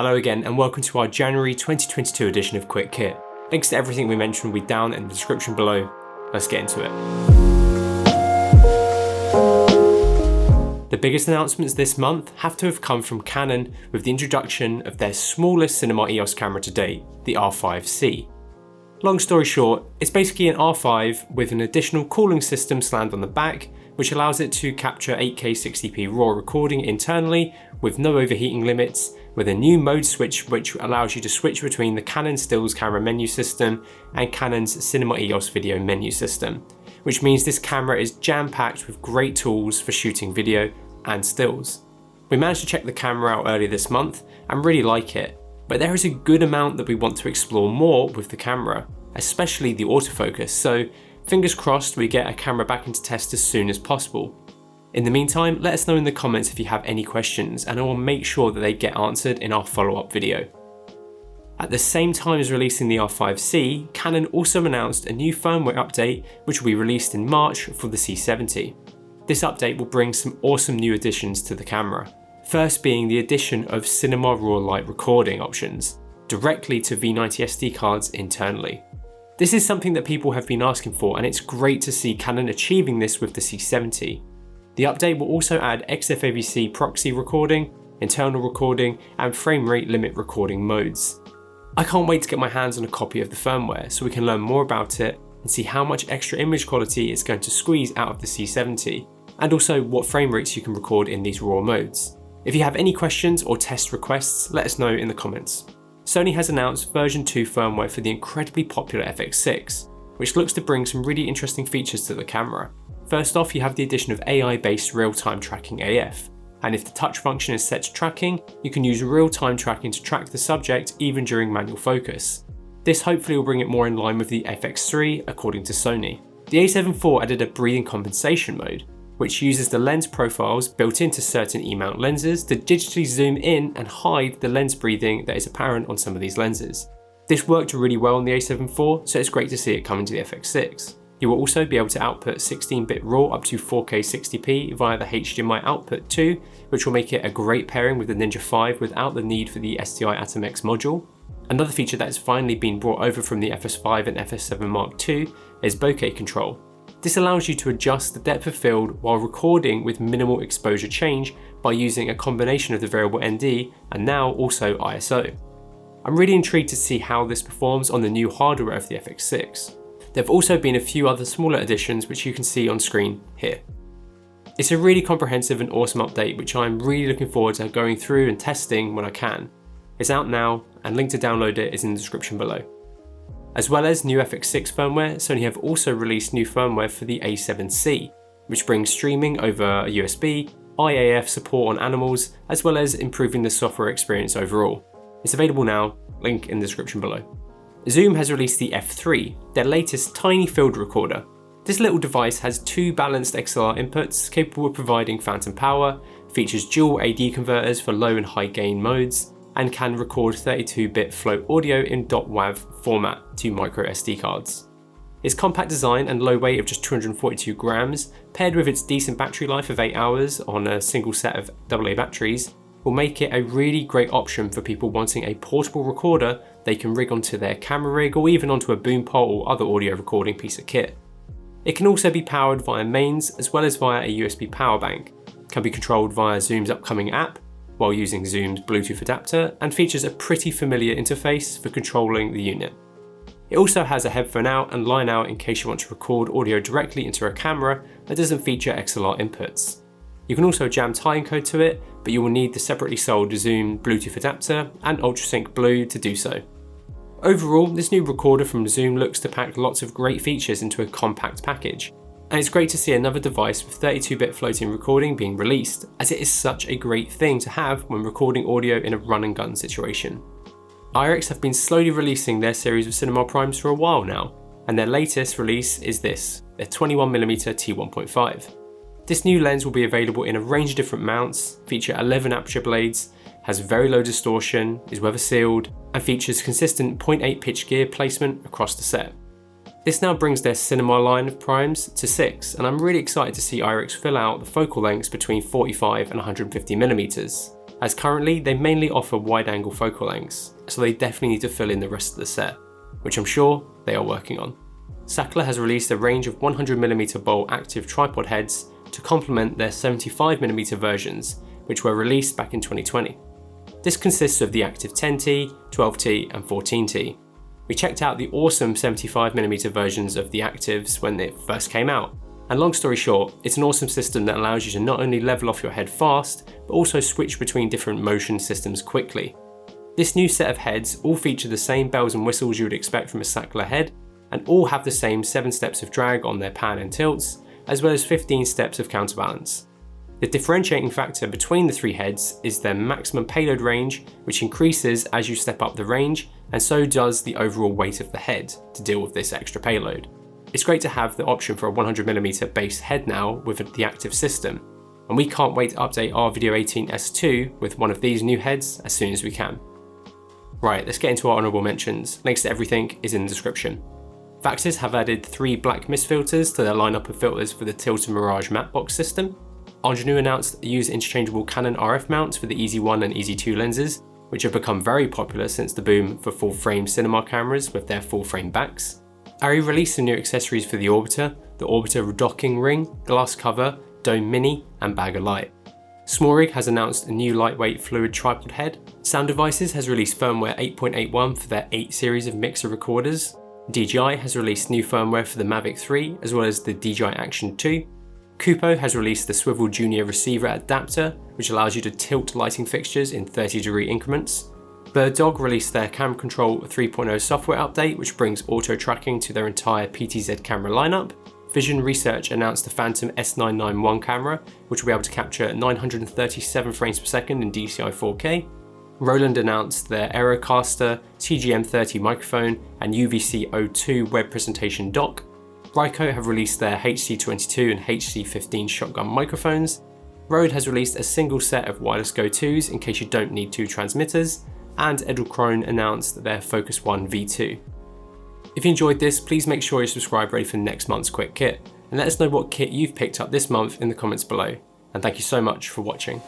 Hello again and welcome to our January 2022 edition of Quick Kit. Links to everything we mentioned will be down in the description below. Let's get into it. The biggest announcements this month have to have come from Canon with the introduction of their smallest cinema EOS camera to date, the R5 C. Long story short, it's basically an R5 with an additional cooling system slammed on the back, which allows it to capture 8K 60p RAW recording internally with no overheating limits, with a new mode switch which allows you to switch between the Canon Stills camera menu system and Canon's Cinema EOS video menu system, which means this camera is jam-packed with great tools for shooting video and stills. We managed to check the camera out earlier this month and really like it, but there is a good amount that we want to explore more with the camera, especially the autofocus, so fingers crossed we get a camera back into test as soon as possible. In the meantime, let us know in the comments if you have any questions and I will make sure that they get answered in our follow-up video. At the same time as releasing the R5 C, Canon also announced a new firmware update which will be released in March for the C70. This update will bring some awesome new additions to the camera. First being the addition of Cinema RAW Lite recording options, directly to V90 SD cards internally. This is something that people have been asking for and it's great to see Canon achieving this with the C70. The update will also add XFAVC proxy recording, internal recording and frame rate limit recording modes. I can't wait to get my hands on a copy of the firmware so we can learn more about it and see how much extra image quality it's going to squeeze out of the C70, and also what frame rates you can record in these RAW modes. If you have any questions or test requests, let us know in the comments. Sony has announced version 2 firmware for the incredibly popular FX6, which looks to bring some really interesting features to the camera. First off, you have the addition of AI-based real-time tracking AF, and if the touch function is set to tracking, you can use real-time tracking to track the subject even during manual focus. This hopefully will bring it more in line with the FX3 according to Sony. The A7 IV added a breathing compensation mode, which uses the lens profiles built into certain E-mount lenses to digitally zoom in and hide the lens breathing that is apparent on some of these lenses. This worked really well on the A7 IV, so it's great to see it come into the FX6. You will also be able to output 16-bit RAW up to 4K 60p via the HDMI output too, which will make it a great pairing with the Ninja 5 without the need for the STI Atom X module. Another feature that has finally been brought over from the FS5 and FS7 Mark II is bokeh control. This allows you to adjust the depth of field while recording with minimal exposure change by using a combination of the variable ND and now also ISO. I'm really intrigued to see how this performs on the new hardware of the FX6. There have also been a few other smaller additions which you can see on screen here. It's a really comprehensive and awesome update which I'm really looking forward to going through and testing when I can. It's out now and link to download it is in the description below. As well as new FX6 firmware, Sony have also released new firmware for the A7 C, which brings streaming over USB, IAF support on animals, as well as improving the software experience overall. It's available now, link in the description below. Zoom has released the F3, their latest tiny field recorder. This little device has two balanced XLR inputs capable of providing phantom power, features dual AD converters for low and high gain modes, and can record 32-bit float audio in .wav format to micro SD cards. Its compact design and low weight of just 242 grams, paired with its decent battery life of 8 hours on a single set of AA batteries, will make it a really great option for people wanting a portable recorder they can rig onto their camera rig or even onto a boom pole or other audio recording piece of kit. It can also be powered via mains as well as via a USB power bank, can be controlled via Zoom's upcoming app while using Zoom's Bluetooth adapter, and features a pretty familiar interface for controlling the unit. It also has a headphone out and line out in case you want to record audio directly into a camera that doesn't feature XLR inputs. You can also jam tie encode to it, but you will need the separately sold Zoom Bluetooth adapter and UltraSync Blue to do so. Overall, this new recorder from Zoom looks to pack lots of great features into a compact package, and it's great to see another device with 32-bit floating recording being released, as it is such a great thing to have when recording audio in a run and gun situation. Irix have been slowly releasing their series of cinema primes for a while now, and their latest release is this, their 21mm t1.5. This new lens will be available in a range of different mounts, feature 11 aperture blades, has very low distortion, is weather sealed, and features consistent 0.8 pitch gear placement across the set. This now brings their cinema line of primes to 6, and I'm really excited to see Irix fill out the focal lengths between 45 and 150mm. as currently they mainly offer wide-angle focal lengths, so they definitely need to fill in the rest of the set, which I'm sure they are working on. Sachtler has released a range of 100mm bolt active tripod heads to complement their 75mm versions, which were released back in 2020. This consists of the active 10T, 12T and 14T. We checked out the awesome 75mm versions of the actives when it first came out, and long story short, it's an awesome system that allows you to not only level off your head fast, but also switch between different motion systems quickly. This new set of heads all feature the same bells and whistles you would expect from a Sachtler head, and all have the same 7 steps of drag on their pan and tilts, as well as 15 steps of counterbalance. The differentiating factor between the 3 heads is their maximum payload range, which increases as you step up the range, and so does the overall weight of the head to deal with this extra payload. It's great to have the option for a 100mm base head now with the active system, and we can't wait to update our Video 18S2 with one of these new heads as soon as we can. Right, let's get into our honourable mentions. Links to everything is in the description. Vaxis have added 3 black mist filters to their lineup of filters for the Tilt and Mirage matte box system. Ingenue announced use interchangeable Canon RF mounts for the Easy 1 and Easy 2 lenses, which have become very popular since the boom for full frame cinema cameras with their full frame backs. Arri released some new accessories for the Orbiter docking ring, glass cover, dome mini and bag of light. Smallrig has announced a new lightweight fluid tripod head. Sound Devices has released firmware 8.81 for their 8 series of mixer recorders. DJI has released new firmware for the Mavic 3 as well as the DJI Action 2. Kupo has released the Swivel Junior receiver adapter, which allows you to tilt lighting fixtures in 30-degree increments. Bird Dog released their Camera Control 3.0 software update, which brings auto tracking to their entire PTZ camera lineup. Vision Research announced the Phantom S991 camera, which will be able to capture 937 frames per second in DCI 4K. Roland announced their Aerocaster TGM30 microphone and UVC-02 web presentation dock. Ryko have released their HC22 and HC15 shotgun microphones. Rode has released a single set of wireless Go2s in case you don't need 2 transmitters. And Edelkrone announced their Focus One V2. If you enjoyed this, please make sure you're subscribed ready for next month's quick kit, and let us know what kit you've picked up this month in the comments below. And thank you so much for watching.